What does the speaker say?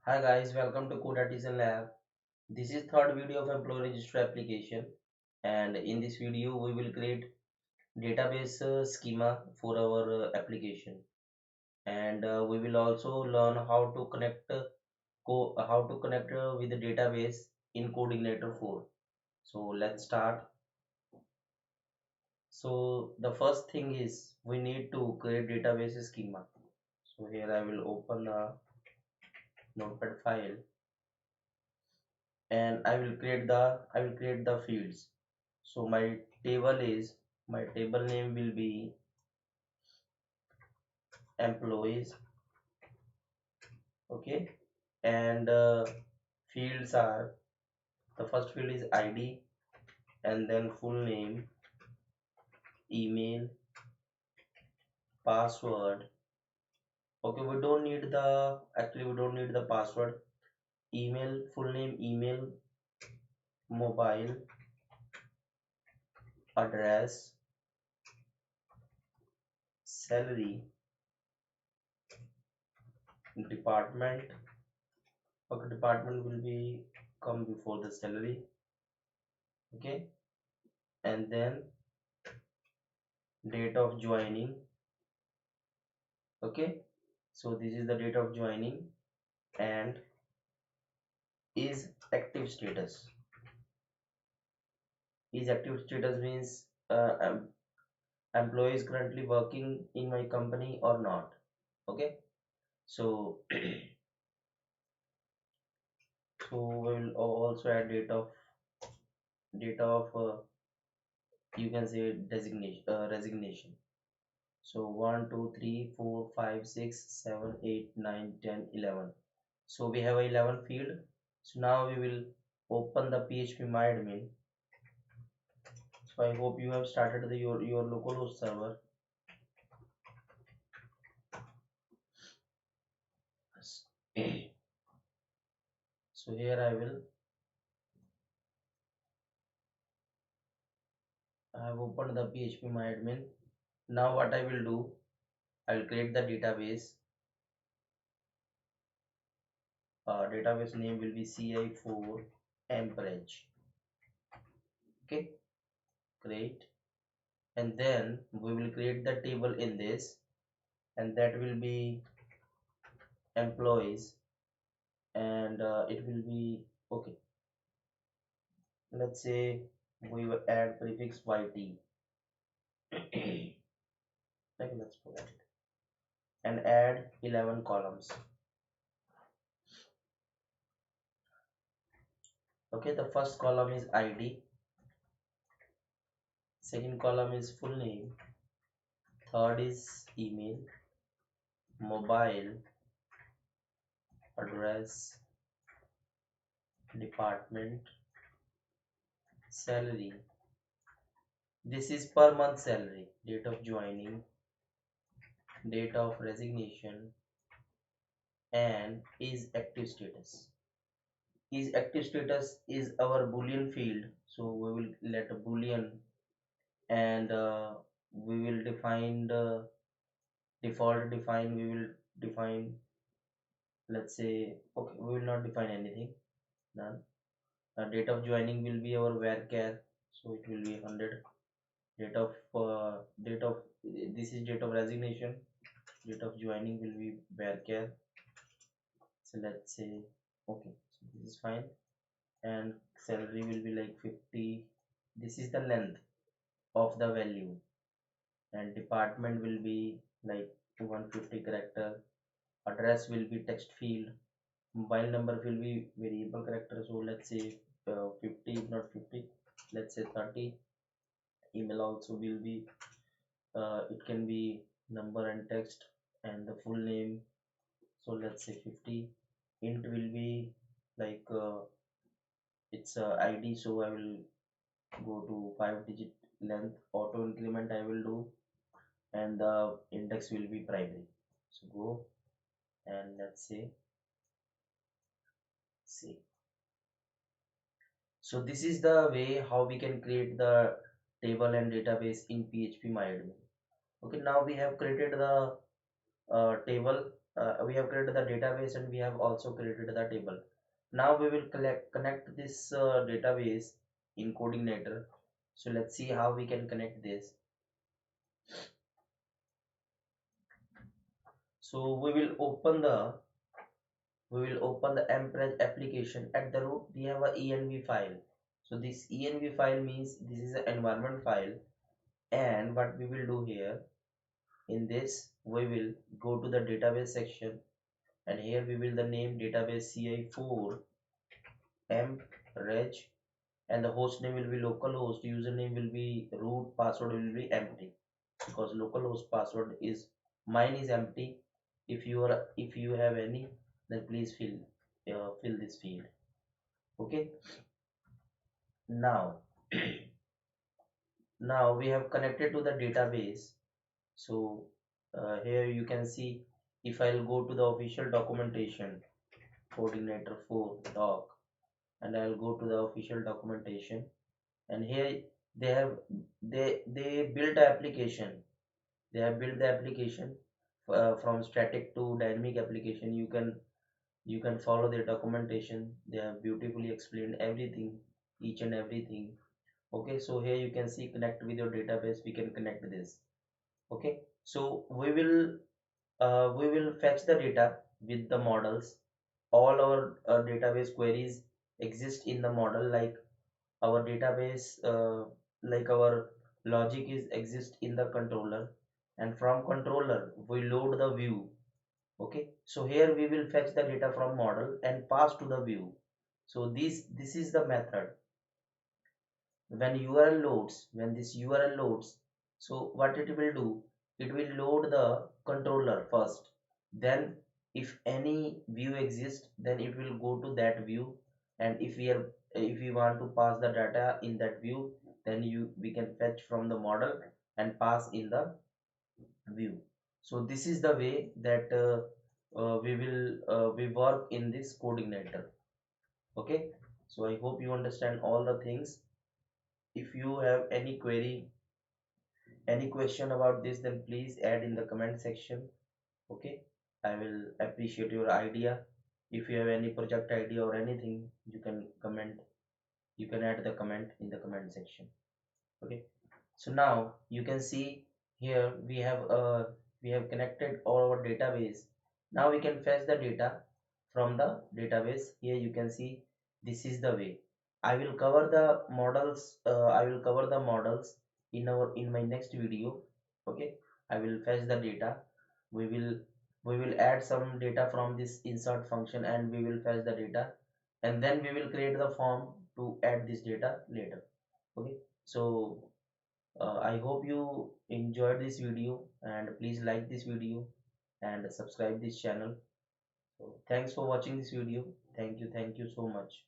Hi guys, welcome to Code Artisan Lab. This is third video of employee register application, and in this video we will create database schema for our application, and we will also learn how to connect with the database in Coordinator 4. So let's start. So the first thing is we need to create database schema. So here I will open the notepad file and I will create the fields. So my table name will be employees. Okay, and fields are, the first field is ID, and then full name, email, password. Okay, we don't need the password. Email, full name, email, mobile, address, salary, department. Okay, department will be come before the salary. Okay, and then date of joining. Okay, so this is the date of joining, and is active status. Is active status means employee is currently working in my company or not. Okay, so so we will also add date of you can say designation resignation. So 1 2 3 4 5 6 7 8 9 10 11. So we have a 11 field. So now we will open the phpMyAdmin. So I hope you have started your localhost server. So here I have opened the phpMyAdmin. Now what I will do, I will create the database. Database name will be ci4 amperage. Okay, great. And then we will create the table in this, and that will be employees, and it will be okay. Let's say we will add prefix yt. Okay, let's put it and add 11 columns. Okay, the first column is ID, second column is full name, third is email, mobile, address, department, salary. This is per month salary, date of joining, date of resignation, and is active status. Is active status is our boolean field, so we will let a boolean, and we will define the default define. We will define, let's say, okay, we will not define anything, none. Date of joining will be our varchar, so it will be 100. Date of this is date of resignation, date of joining will be varchar. So let's say, okay, so this is fine, and salary will be like 50. This is the length of the value, and department will be like 150 character. Address will be text field. Mobile number will be variable character, so let's say 50, not 50, let's say 30. Email also will be it can be number and text, and the full name, so let's say 50. Int will be like it's id, so I will go to 5-digit length. Auto increment I will do, and the index will be primary. So go, and let's say see. So this is the way how we can create the table and database in phpMyAdmin. Okay, now we have created the table, we have created the database and we have also created the table. Now we will connect this database in coordinator. So let's see how we can connect this. So we will open the Empress application. At the root we have a env file. So this env file means this is an environment file, and what we will do here, in this we will go to the database section, and here we will the name database ci4 empreg, and the host name will be localhost, username will be root, password will be empty, because localhost password is mine is empty. If you have any, then please fill this field. Okay, now now we have connected to the database. So here you can see, if I'll go to the official documentation, coordinator 4 doc, and I'll go to the official documentation, and here they have they built the application. They have built the application from static to dynamic application. You can follow their documentation. They have beautifully explained everything, each and everything. Okay, so here you can see connect with your database. We can connect this. Okay, so we will fetch the data with the models. All our database queries exist in the model, like our database, like our logic is exist in the controller, and from controller we load the view. Okay, so here we will fetch the data from model and pass to the view. So this is the method. When this URL loads, so what it will do, it will load the controller first. Then if any view exists, then it will go to that view, and if we want to pass the data in that view, then we can fetch from the model and pass in the view. So this is the way that we work in this coordinator. Okay, so I hope you understand all the things. If you have any query, any question about this, then please add in the comment section. Okay, I will appreciate your idea. If you have any project idea or anything, you can comment, you can add the comment in the comment section. Okay, so now you can see, here we have connected all our database. Now we can fetch the data from the database. Here you can see, this is the way. I will cover the models in my next video. Okay, I will fetch the data. We will we will add some data from this insert function, and we will fetch the data, and then we will create the form to add this data later. Okay, so I hope you enjoyed this video, and please like this video and subscribe this channel. So thanks for watching this video. Thank you so much.